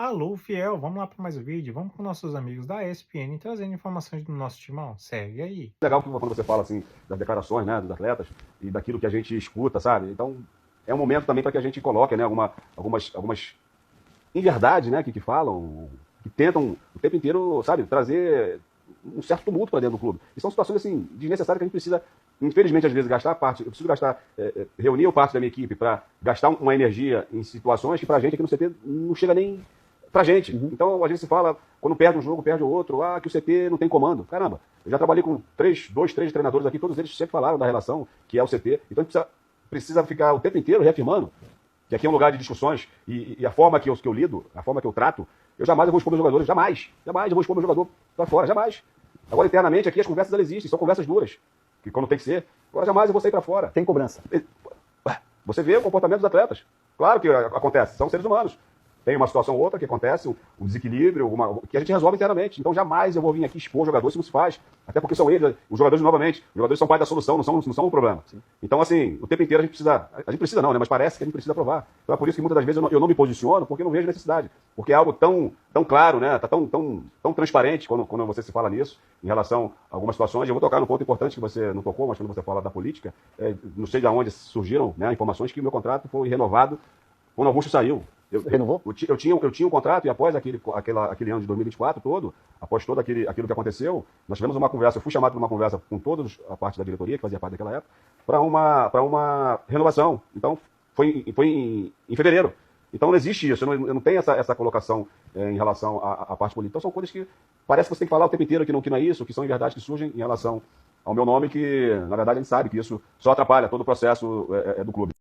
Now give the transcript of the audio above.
Alô, fiel, vamos lá para mais um vídeo. Vamos com nossos amigos da ESPN trazendo informações do nosso timão. Segue aí. Legal quando você fala assim das declarações, né, dos atletas e daquilo que a gente escuta, sabe? Então é um momento também para que a gente coloque, né, algumas inverdades, né, que falam, que tentam o tempo inteiro, sabe, trazer um certo tumulto para dentro do clube. E são situações assim desnecessárias que a gente precisa, infelizmente, às vezes gastar parte. Eu preciso gastar, reunir o parte da minha equipe para gastar uma energia em situações que para a gente aqui no CT não chega nem pra gente. Então, a gente se fala, quando perde um jogo, perde o outro, que o CT não tem comando. Caramba, eu já trabalhei com dois, três treinadores aqui, todos eles sempre falaram da relação que é o CT. Então, a gente precisa ficar o tempo inteiro reafirmando que aqui é um lugar de discussões e a forma que eu lido, a forma que eu trato, eu jamais vou expor meus jogadores, jamais eu vou expor meu jogador pra fora, jamais. Agora, internamente, aqui as conversas elas existem, são conversas duras, que quando tem que ser. Agora, jamais eu vou sair pra fora. Tem cobrança. Você vê o comportamento dos atletas. Claro que acontece, são seres humanos. Tem uma situação ou outra que acontece, um desequilíbrio, que a gente resolve internamente. Então jamais eu vou vir aqui expor o jogador, isso não se faz. Até porque são eles, os jogadores, novamente, os jogadores são parte da solução, não são um problema. Sim. Então, assim, o tempo inteiro a gente precisa não, né? Mas parece que a gente precisa provar. Então é por isso que muitas das vezes eu não me posiciono, porque eu não vejo necessidade. Porque é algo tão claro, né? Tá tão transparente quando você se fala nisso, em relação a algumas situações. Eu vou tocar no ponto importante que você não tocou, mas quando você fala da política, não sei de onde surgiram, né, informações que o meu contrato foi renovado quando o Augusto saiu. Renovou? Eu tinha um contrato e após aquele ano de 2024 todo, após todo aquilo que aconteceu, nós tivemos uma conversa, eu fui chamado para uma conversa com toda a parte da diretoria, que fazia parte daquela época, para uma renovação. Então, foi em fevereiro. Então não existe isso, eu não tenho essa colocação em relação à parte política. Então são coisas que parece que você tem que falar o tempo inteiro que não é isso, que são verdades que surgem em relação ao meu nome, que na verdade a gente sabe que isso só atrapalha todo o processo do clube.